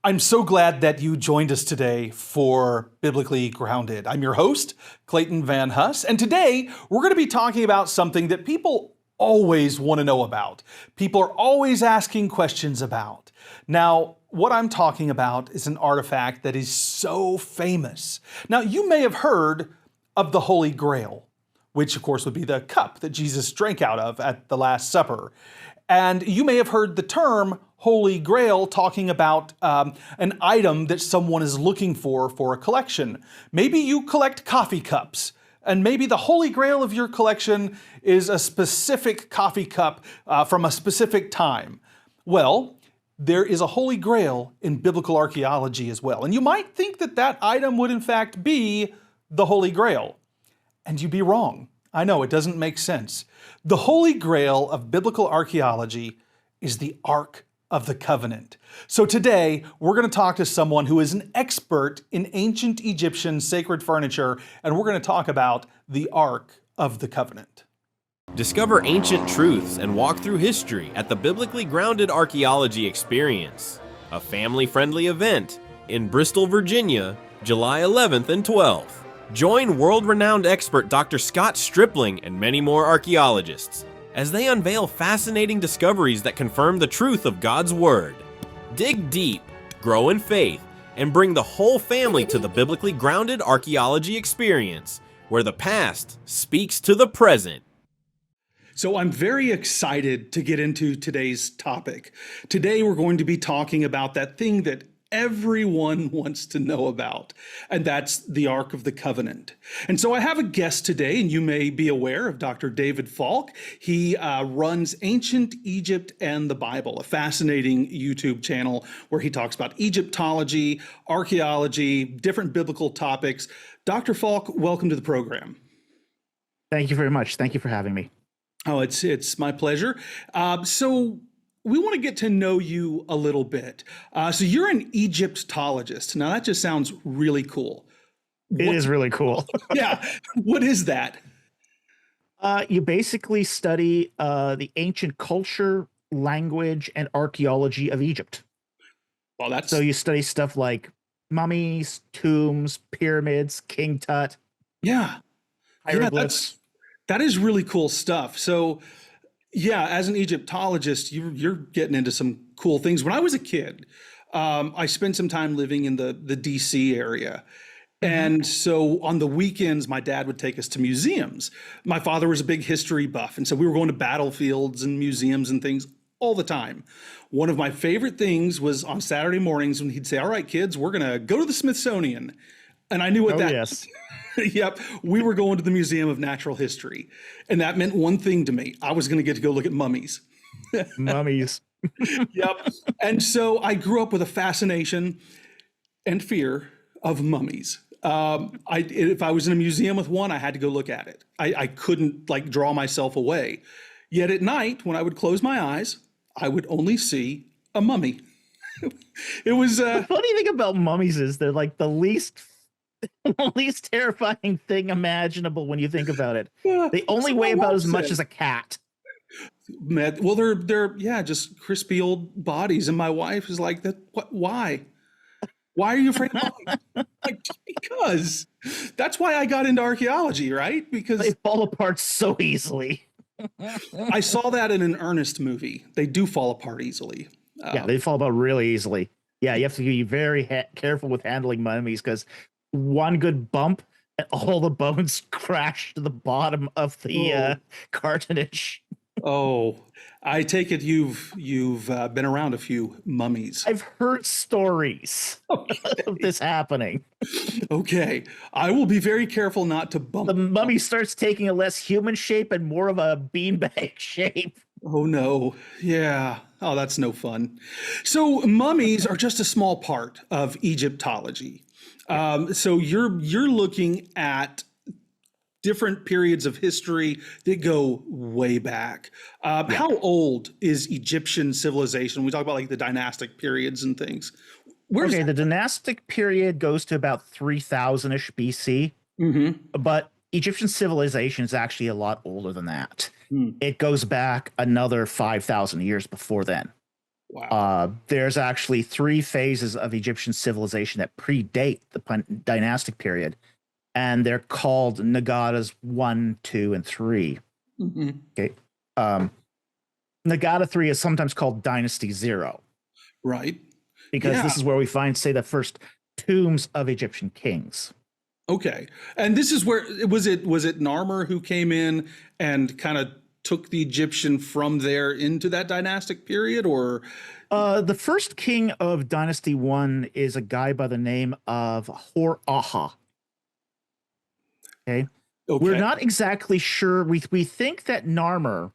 I'm so glad that you joined us today for Biblically Grounded. I'm your host, Clayton Van Huss, and today we're going to be talking about something that people always want to know about. People are always asking questions about. Now, what I'm talking about is an artifact that is so famous. Now, you may have heard of the Holy Grail, which of course would be the cup that Jesus drank out of at the Last Supper. And you may have heard the term Holy Grail talking about an item that someone is looking for a collection. Maybe you collect coffee cups, and maybe the Holy Grail of your collection is a specific coffee cup from a specific time. Well, there is a Holy Grail in biblical archaeology as well. And you might think that that item would in fact be the Holy Grail. And you'd be wrong. I know, it doesn't make sense. The Holy Grail of biblical archaeology is the Ark of the Covenant. So today, we're going to talk to someone who is an expert in ancient Egyptian sacred furniture, and we're going to talk about the Ark of the Covenant. Discover ancient truths and walk through history at the Biblically Grounded Archaeology Experience, a family-friendly event in Bristol, Virginia, July 11th and 12th. Join world-renowned expert Dr. Scott Stripling and many more archaeologists as they unveil fascinating discoveries that confirm the truth of God's Word. Dig deep, grow in faith, and bring the whole family to the Biblically Grounded Archaeology Experience, where the past speaks to the present. So I'm very excited to get into today's topic. Today we're going to be talking about that thing that everyone wants to know about, and that's the Ark of the Covenant. And so I have a guest today, and you may be aware of Dr. David Falk. He runs Ancient Egypt and the Bible, a fascinating YouTube channel where he talks about Egyptology, archaeology, different biblical topics. Dr. Falk, welcome to the program. Thank you very much. Thank you for having me. Oh, it's my pleasure. So we want to get to know you a little bit. So you're an Egyptologist. Now that just sounds really cool. It is really cool. Yeah. What is that? You basically study the ancient culture, language, and archaeology of Egypt. Well, So you study stuff like mummies, tombs, pyramids, King Tut, yeah. hieroglyphs. That is really cool stuff. So yeah, as an Egyptologist, you're getting into some cool things. When I was a kid, I spent some time living in the DC area. And so on the weekends, my dad would take us to museums. My father was a big history buff. And so we were going to battlefields and museums and things all the time. One of my favorite things was on Saturday mornings when he'd say, all right, kids, we're going to go to the Smithsonian. And I knew what that yes. Yep. We were going to the Museum of Natural History. And that meant one thing to me. I was going to get to go look at mummies. Mummies. Yep. And so I grew up with a fascination and fear of mummies. If I was in a museum with one, I had to go look at it. I couldn't draw myself away. Yet at night, when I would close my eyes, I would only see a mummy. It was The funny thing about mummies is they're like the least terrifying thing imaginable when you think about it. They only weigh about as much as a cat. Well, they're just crispy old bodies, and my wife is like, "That what? Why? Why are you afraid of mummies?" Like, just because. That's why I got into archaeology, right? Because They fall apart so easily. I saw that in an Ernest movie. They do fall apart easily. Yeah, they fall apart really easily. Yeah, you have to be very careful with handling mummies because one good bump and all the bones crash to the bottom of the cartonnage. Oh, I take it you've been around a few mummies. I've heard stories of this happening. Okay, I will be very careful not to bump. The mummy starts taking a less human shape and more of a beanbag shape. Oh no, yeah. Oh, that's no fun. So mummies are just a small part of Egyptology. So you're looking at different periods of history that go way back. How old is Egyptian civilization? We talk about the dynastic periods and things. The dynastic period goes to about 3000-ish BC, but Egyptian civilization is actually a lot older than that. It goes back another 5,000 years before then. Wow. There's actually three phases of Egyptian civilization that predate the dynastic period, and they're called Nagadas 1, 2, and 3. Hmm. Okay. Nagata 3 is sometimes called Dynasty 0 Right. because Yeah. this is where we find, say, the first tombs of Egyptian kings. Okay. And this is where was it Narmer who came in and kind of took the Egyptian from there into that dynastic period, or The first king of Dynasty 1 is a guy by the name of Hor-Aha. Okay. We're okay. not exactly sure. We think that Narmer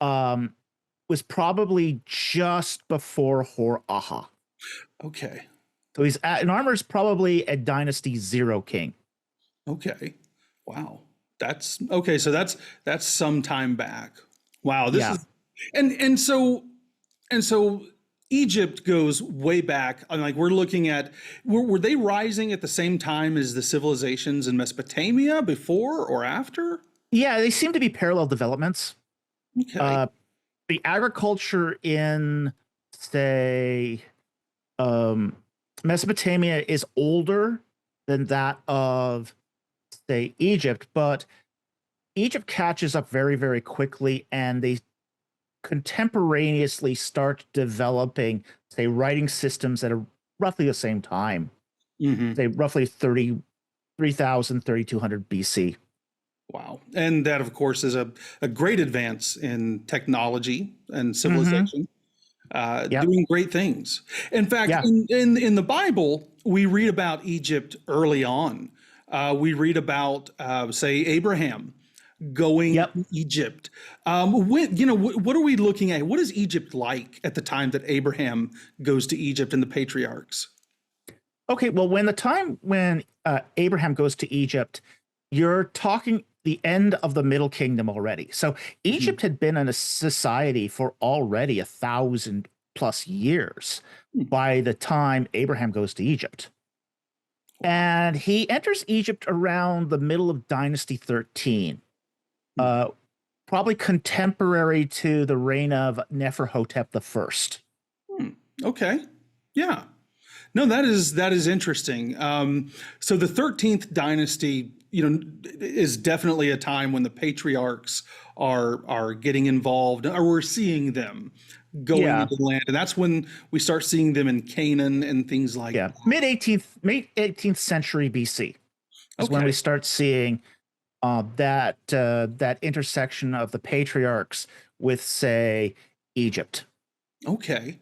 was probably just before Hor-Aha. Okay. So Narmer's probably a Dynasty 0 king. Okay. Wow. That's okay. So that's some time back. Wow. This Yeah. is and so Egypt goes way back. I mean, like we're looking at were they rising at the same time as the civilizations in Mesopotamia before or after? Yeah, they seem to be parallel developments. Okay. The agriculture in, say, Mesopotamia is older than that of, say, Egypt, but Egypt catches up very, very quickly, and they contemporaneously start developing, say, writing systems at roughly the same time, Hmm. say, roughly 3,000, 3,200 BC. Wow. And that, of course, is a great advance in technology and Mm-hmm. civilization, Yep. doing great things. In fact, Yeah. in the Bible, we read about Egypt early on. We read about, say, Abraham going Yep. to Egypt. What are we looking at? What is Egypt like at the time that Abraham goes to Egypt and the patriarchs? Okay, well, when Abraham goes to Egypt, you're talking the end of the Middle Kingdom already. So Egypt had been in a society for already 1,000+ years Hmm. by the time Abraham goes to Egypt. And he enters Egypt around the middle of Dynasty 13, probably contemporary to the reign of Neferhotep I. Okay. Yeah. No, that is interesting. So the 13th dynasty, is definitely a time when the patriarchs are getting involved, or we're seeing them going Yeah. into the land, and that's when we start seeing them in Canaan and things like Yeah, that. mid 18th century BC is when Okay. we start seeing that intersection of the patriarchs with, say, Egypt. Okay.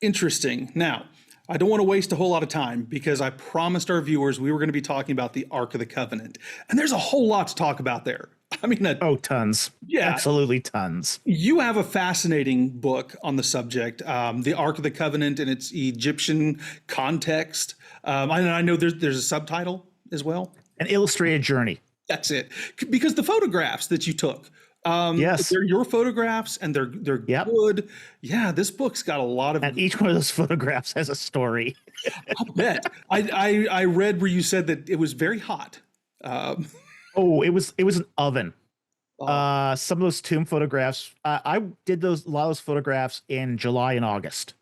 Interesting. Now, I don't want to waste a whole lot of time because I promised our viewers we were going to be talking about the Ark of the Covenant, and there's a whole lot to talk about there. I mean, Oh, tons. yeah. Absolutely tons. You have a fascinating book on the subject, the Ark of the Covenant and its Egyptian context. I know there's a subtitle as well. An illustrated journey. That's it, because the photographs that you took, Yes. they're your photographs and they're Yep. good. Yeah, this book's got a lot of. And each one of those photographs has a story. I'll bet. I read where you said that it was very hot. Oh, it was an oven. Oh, Some of those tomb photographs, I did a lot of those photographs in July and August.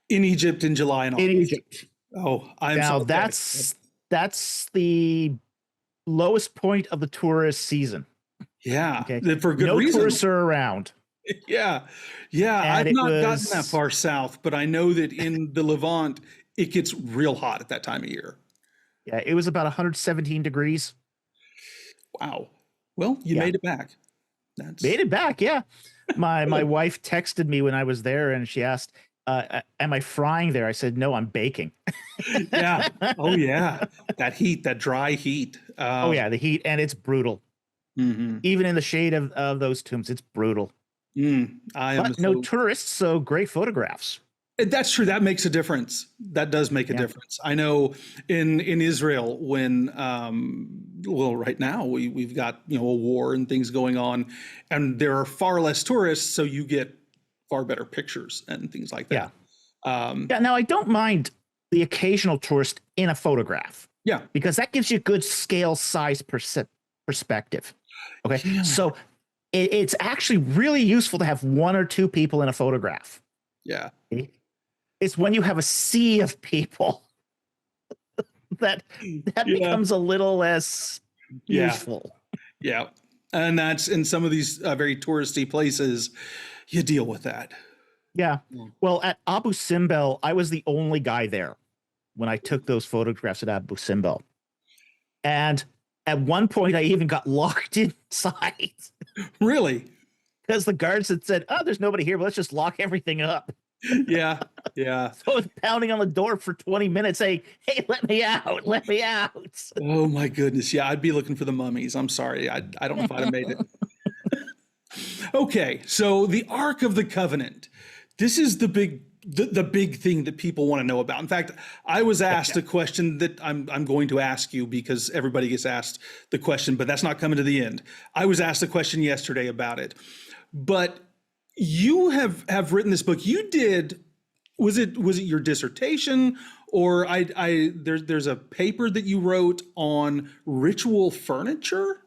in Egypt in July and In August. Egypt. Oh, I'm Now so that's the lowest point of the tourist season. yeah, Okay. for good No reason. tourists are around. Yeah, yeah. And I've it not gotten was- that far south, but I know that in the Levant, it gets real hot at that time of year. Yeah, it was about 117 degrees. Wow. Well, you Yeah. made it back. That's Made it back, yeah. My wife texted me when I was there, and she asked, "Am I frying there?" I said, "No, I'm baking." yeah. Oh yeah. That heat, that dry heat. Oh yeah, the heat, and it's brutal. Mhm. Even in the shade of those tombs, it's brutal. I am But no so tourists, so great photographs. That's true. That makes a difference. That does make a Yeah. difference. I know in Israel when well, right now we've got a war and things going on, and there are far less tourists, so you get far better pictures and things like that. Yeah, now I don't mind the occasional tourist in a photograph Yeah. because that gives you good scale size perspective. Okay, Yeah. so it's actually really useful to have one or two people in a photograph. Yeah. It's when you have a sea of people that Yeah. becomes a little less Yeah. useful. Yeah. And that's in some of these very touristy places, you deal with that. Yeah. Mm. Well, at Abu Simbel, I was the only guy there when I took those photographs at Abu Simbel. And at one point, I even got locked inside Really? because the guards had said, "Oh, there's nobody here, but let's just lock everything up." Yeah. Yeah. So I was pounding on the door for 20 minutes saying, "Hey, let me out, let me out." Oh my goodness. Yeah. I'd be looking for the mummies. I'm sorry. I don't know if I'd have made it. Okay. So the Ark of the Covenant. This is the big thing that people want to know about. In fact, I was asked a question that I'm going to ask you because everybody gets asked the question, but that's not coming to the end. I was asked a question yesterday about it. But you have written this book. You did, was it your dissertation, or there's a paper that you wrote on ritual furniture?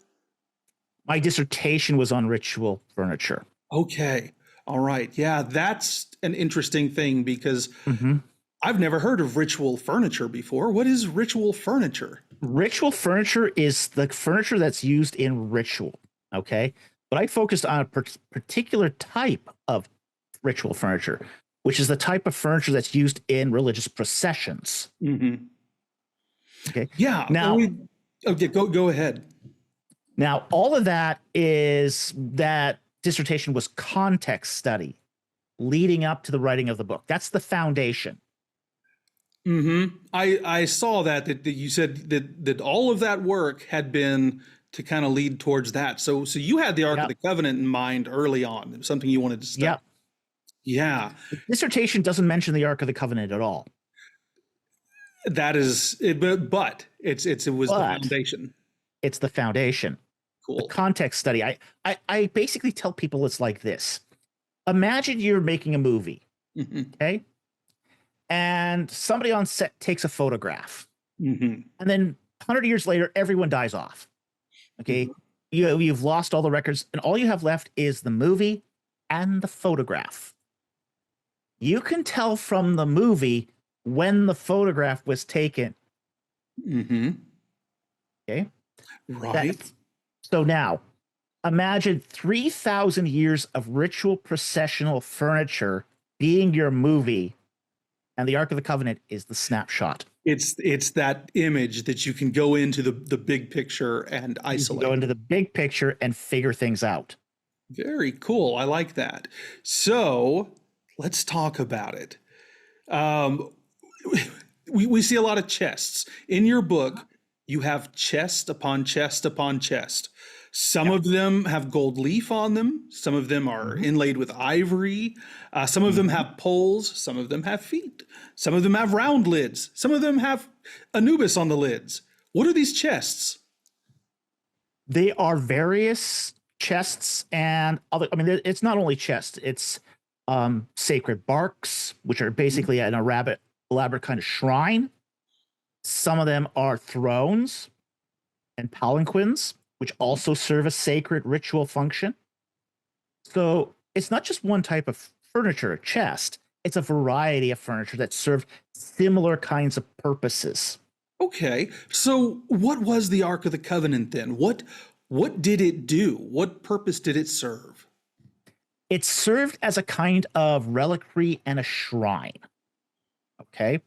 My dissertation was on ritual furniture. Okay. All right. Yeah, that's an interesting thing because I've never heard of ritual furniture before. What is ritual furniture? Ritual furniture is the furniture that's used in ritual. Okay. But I focused on a particular type of ritual furniture, which is the type of furniture that's used in religious processions. Mm-hmm. Okay. Yeah. Now, okay, go ahead. Now, all of that dissertation was context study leading up to the writing of the book. That's the foundation. Mm-hmm. I saw that you said that all of that work had been to kind of lead towards that. So you had the Ark of the Covenant in mind early on. It was something you wanted to study. Yep. Yeah. The dissertation doesn't mention the Ark of the Covenant at all. That is it, but it was the foundation. It's the foundation. Cool. The context study. I basically tell people it's like this. Imagine you're making a movie, okay? And somebody on set takes a photograph. And then 100 years later, everyone dies off. Okay? You've lost all the records, and all you have left is the movie and the photograph. You can tell from the movie when the photograph was taken. Okay? Right. So now, imagine 3,000 years of ritual processional furniture being your movie, and the Ark of the Covenant is the snapshot. It's that image that you can go into the big picture and isolate. You can go into the big picture and figure things out. Very cool. I like that. So let's talk about it. We see a lot of chests. In your book, you have chest upon chest upon chest. Some of them have gold leaf on them. Some of them are inlaid with ivory. Some of them have poles. Some of them have feet. Some of them have round lids. Some of them have Anubis on the lids. What are these chests? They are various chests and other. I mean, it's not only chests. It's sacred barks, which are basically an elaborate kind of shrine. Some of them are thrones and palanquins, which also serve a sacred ritual function. So it's not just one type of furniture, a chest. It's a variety of furniture that served similar kinds of purposes. Okay, so what was the Ark of the Covenant then? What did it do? What purpose did it serve? It served as a kind of reliquary and a shrine. Okay,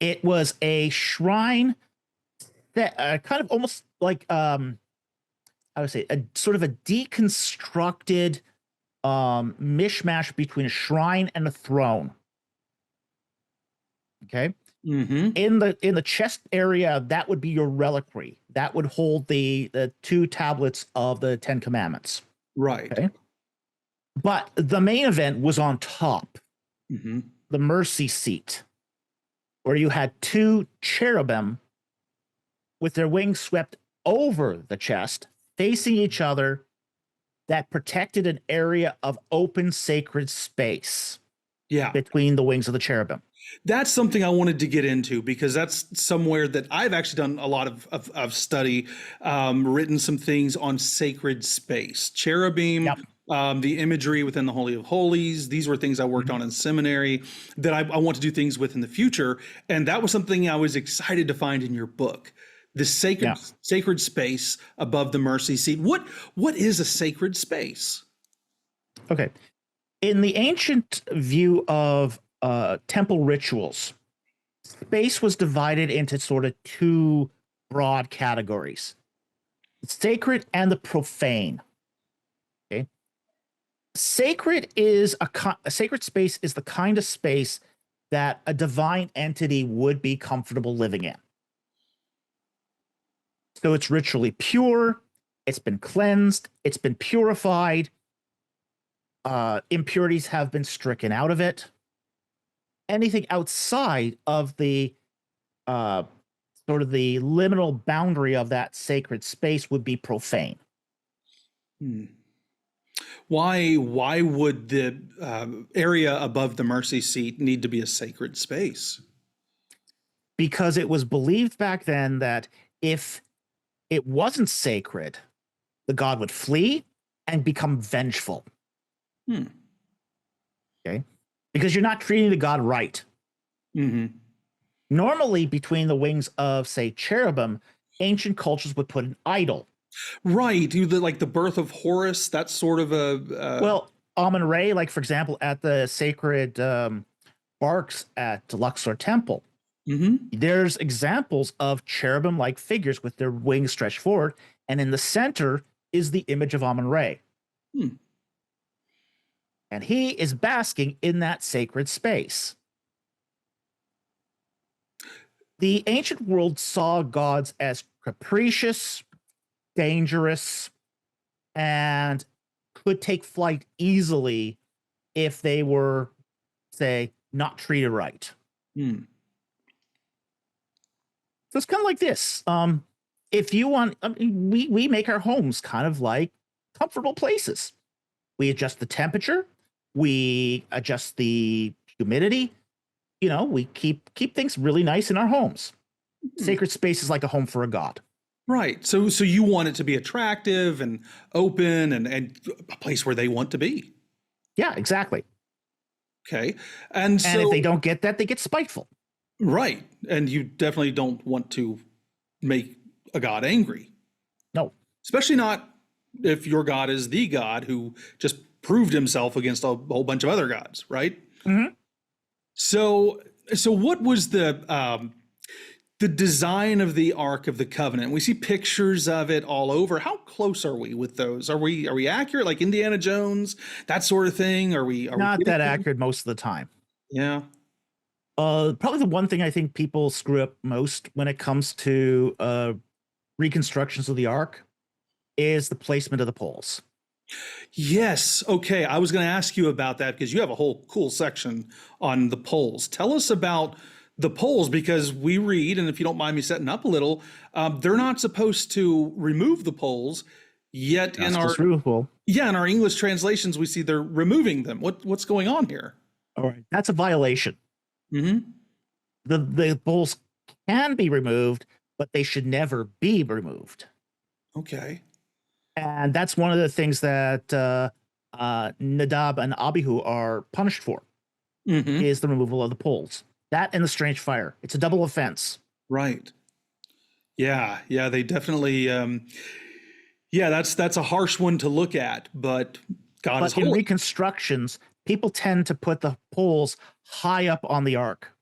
it was a shrine that kind of almost like I would say a sort of a deconstructed mishmash between a shrine and a throne. Okay. In the chest area, that would be your reliquary. That would hold the 2 tablets of the 10 Commandments. Right. Okay. But the main event was on top, the mercy seat, where you had 2 cherubim with their wings swept over the chest, facing each other, that protected an area of open sacred space between the wings of the cherubim. That's something I wanted to get into because that's somewhere that I've actually done a lot of study, written some things on sacred space. Cherubim the imagery within the Holy of Holies. These were things I worked on in seminary that I want to do things with in the future. And that was something I was excited to find in your book. The sacred space above the mercy seat. What is a sacred space? Okay. In the ancient view of temple rituals, space was divided into sort of two broad categories: the sacred and the profane. Okay. Sacred is a sacred space is the kind of space that a divine entity would be comfortable living in. So it's ritually pure, it's been cleansed, it's been purified, impurities have been stricken out of it. Anything outside of the sort of the liminal boundary of that sacred space would be profane. Why would the area above the mercy seat need to be a sacred space? Because it was believed back then that if it wasn't sacred, the god would flee and become vengeful. Okay? Because you're not treating the god right. Normally, between the wings of, say, cherubim, ancient cultures would put an idol. Right, like the birth of Horus, that's sort of a... Well, Amun-Re, like, for example, at the sacred barks at Luxor Temple, there's examples of cherubim-like figures with their wings stretched forward, and in the center is the image of Amun-Re. And he is basking in that sacred space. The ancient world saw gods as capricious, dangerous, and could take flight easily if they were, say, not treated right. So it's kind of like this. If you want, I mean, we make our homes kind of like comfortable places. We adjust the temperature, we adjust the humidity. You know, we keep things really nice in our homes. Sacred space is like a home for a god. Right. So you want it to be attractive and open and a place where they want to be. Yeah, exactly. Okay. And if they don't get that, they get spiteful. Right. And you definitely don't want to make a god angry. No. Especially not if your god is the god who just proved himself against a whole bunch of other gods, right? So what was the design of the Ark of the Covenant? We see pictures of it all over. How close are we with those? Are we accurate, like Indiana Jones, that sort of thing? Are we not that accurate most of the time? Yeah. Probably the one thing I think people screw up most when it comes to reconstructions of the Ark is the placement of the poles. Yes. Okay. I was going to ask you about that because you have a whole cool section on the poles. Tell us about the poles, because we read, and if you don't mind me setting up a little, they're not supposed to remove the poles, yet in our English translations we see they're removing them. What's going on here? All right, that's a violation. The poles can be removed, but they should never be removed. Okay. And that's one of the things that Nadab and Abihu are punished for, is the removal of the poles. That and the strange fire. It's a double offense. Right. Yeah. Yeah. They definitely. That's a harsh one to look at. But God is holy. In reconstructions, people tend to put the poles high up on the ark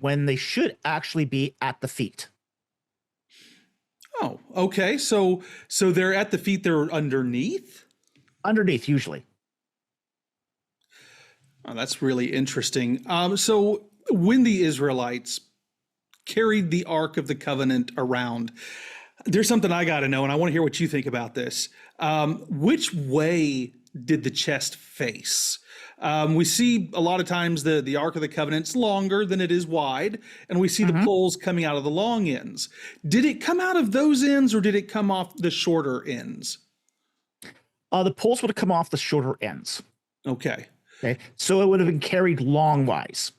when they should actually be at the feet. Oh, okay. So they're at the feet. They're underneath. Underneath, usually. Oh, that's really interesting. So when the Israelites carried the Ark of the Covenant around, there's something I got to know, and I want to hear what you think about this. Which way did the chest face? We see a lot of times the Ark of the Covenant's longer than it is wide, and we see the poles coming out of the long ends. Did it come out of those ends, or did it come off the shorter ends? The poles would have come off the shorter ends. Okay. Okay, so it would have been carried longwise.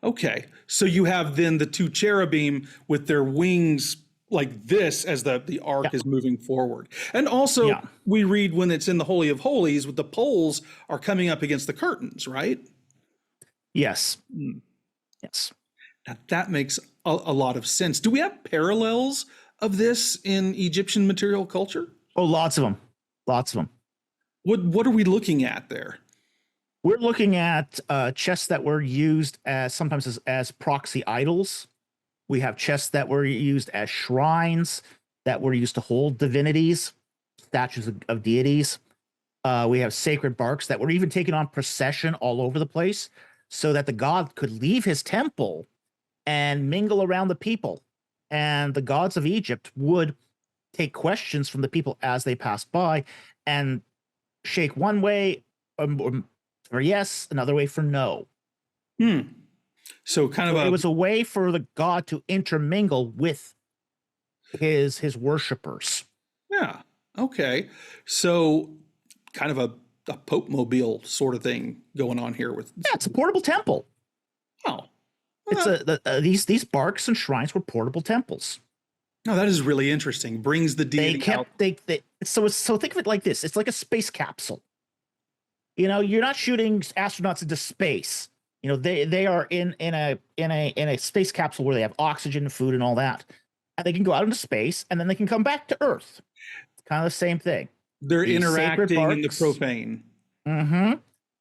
Okay, so you have then the two cherubim with their wings like this as the ark is moving forward. And also Yeah. we read when it's in the Holy of Holies, with the poles are coming up against the curtains, right? Yes. Hmm. Yes. Now that makes a lot of sense. Do we have parallels of this in Egyptian material culture? Oh, lots of them. Lots of them. What are we looking at there? We're looking at chests that were used as sometimes as proxy idols. We have chests that were used as shrines that were used to hold divinities, statues of deities. We have sacred barks that were even taken on procession all over the place so that the god could leave his temple and mingle around the people. And the gods of Egypt would take questions from the people as they passed by and shake one way for yes, another way for no. Hmm. So kind of it was a way for the god to intermingle with his worshipers. Yeah. Okay. So kind of a Pope mobile sort of thing going on here with. Yeah, it's a portable temple. Oh. It's these barks and shrines were portable temples. No, that is really interesting. Brings the deity out. So think of it like this. It's like a space capsule. You know, you're not shooting astronauts into space. You know, they are in a space capsule where they have oxygen and food and all that. And they can go out into space and then they can come back to Earth. It's kind of the same thing. They're interacting in the profane. Mm-hmm.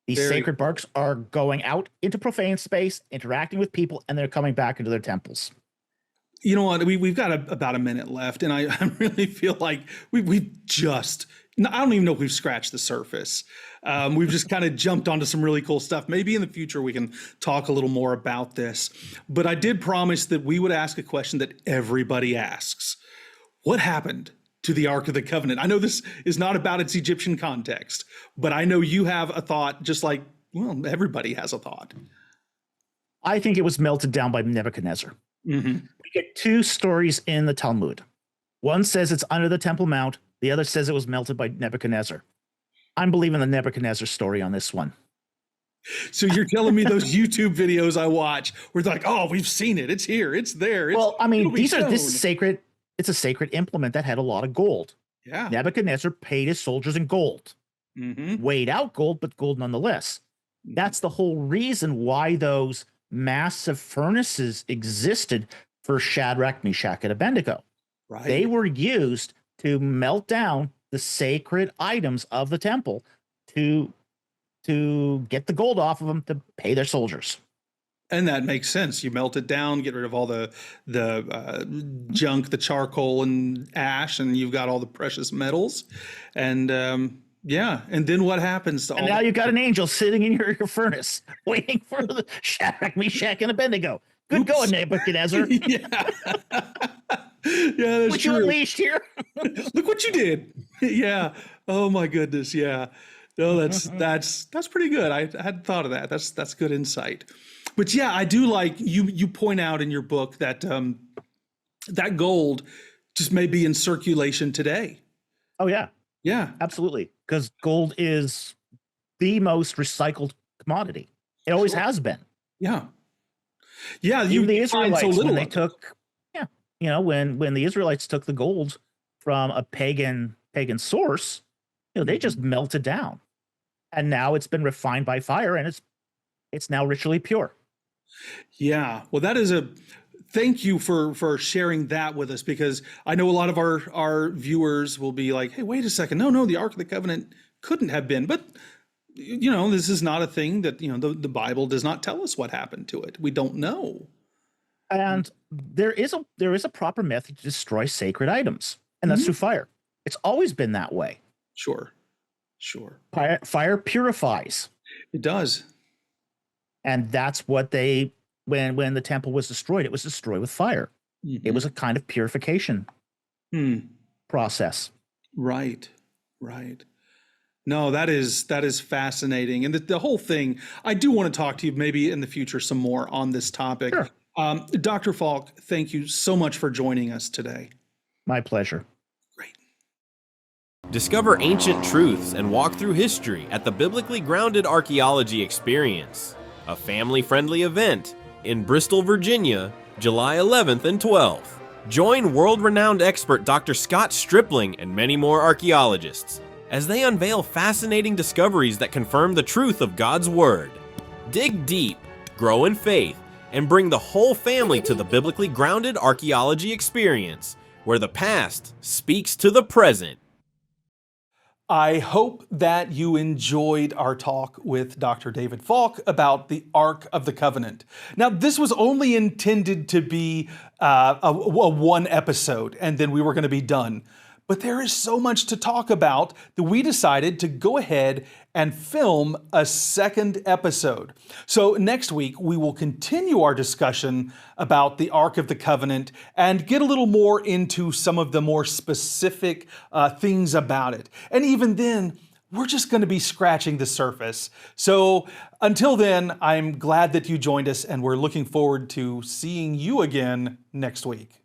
These sacred barks are going out into profane space, interacting with people, and they're coming back into their temples. You know what? We've got about a minute left, and I really feel like we've just, I don't even know if we've scratched the surface. We've just kind of jumped onto some really cool stuff. Maybe in the future we can talk a little more about this. But I did promise that we would ask a question that everybody asks. What happened to the Ark of the Covenant? I know this is not about its Egyptian context, but I know you have a thought, just like, well, everybody has a thought. I think it was melted down by Nebuchadnezzar. Mm-hmm. We get two stories in the Talmud. One says it's under the Temple Mount. The other says it was melted by Nebuchadnezzar. I'm believing the Nebuchadnezzar story on this one. So you're telling me those YouTube videos I watch were like, oh, we've seen it. It's here. It's there. Well, I mean, this is sacred. It's a sacred implement that had a lot of gold. Yeah. Nebuchadnezzar paid his soldiers in gold. Mm-hmm. Weighed out gold, but gold nonetheless. That's the whole reason why those massive furnaces existed for Shadrach, Meshach, and Abednego. Right. They were used to melt down the sacred items of the temple to get the gold off of them to pay their soldiers. And that makes sense. You melt it down, get rid of all the junk, the charcoal and ash, and you've got all the precious metals. And yeah, and then what happens to all? And now you've got an angel sitting in your furnace, waiting for the Shadrach, Meshach, and Abednego. Good going, Nebuchadnezzar. Yeah. Yeah, that's what true. you unleashed here. Look what you did. Yeah. Oh my goodness. Yeah. No, that's pretty good. I hadn't thought of that. That's good insight. But yeah, I do like you point out in your book that that gold just may be in circulation today. Oh yeah. Yeah. Absolutely. Because gold is the most recycled commodity. It always has been. Yeah. Yeah. Even the Israelites, so little when they took, you know, when the Israelites took the gold from a pagan source, you know, they just melted down. And now it's been refined by fire and it's now ritually pure. Yeah. Well, thank you for sharing that with us, because I know a lot of our viewers will be like, hey, wait a second. No, the Ark of the Covenant couldn't have been. But, you know, this is not a thing that, you know, the Bible does not tell us what happened to it. We don't know. And there is a proper method to destroy sacred items, and that's through fire. It's always been that way. Sure. Fire purifies. It does. And that's what when the temple was destroyed, it was destroyed with fire. It was a kind of purification process. Right. No, that is fascinating. And the whole thing, I do want to talk to you maybe in the future some more on this topic. Sure. Dr. Falk, thank you so much for joining us today. My pleasure. Great. Discover ancient truths and walk through history at the Biblically Grounded Archaeology Experience, a family-friendly event in Bristol, Virginia, July 11th and 12th. Join world-renowned expert Dr. Scott Stripling and many more archaeologists as they unveil fascinating discoveries that confirm the truth of God's Word. Dig deep, grow in faith, and bring the whole family to the biblically grounded archaeology experience, where the past speaks to the present. I hope that you enjoyed our talk with Dr. David Falk about the Ark of the Covenant. Now, this was only intended to be a one episode, and then we were going to be done. But there is so much to talk about that we decided to go ahead and film a second episode. So next week, we will continue our discussion about the Ark of the Covenant and get a little more into some of the more specific things about it. And even then, we're just going to be scratching the surface. So until then, I'm glad that you joined us, and we're looking forward to seeing you again next week.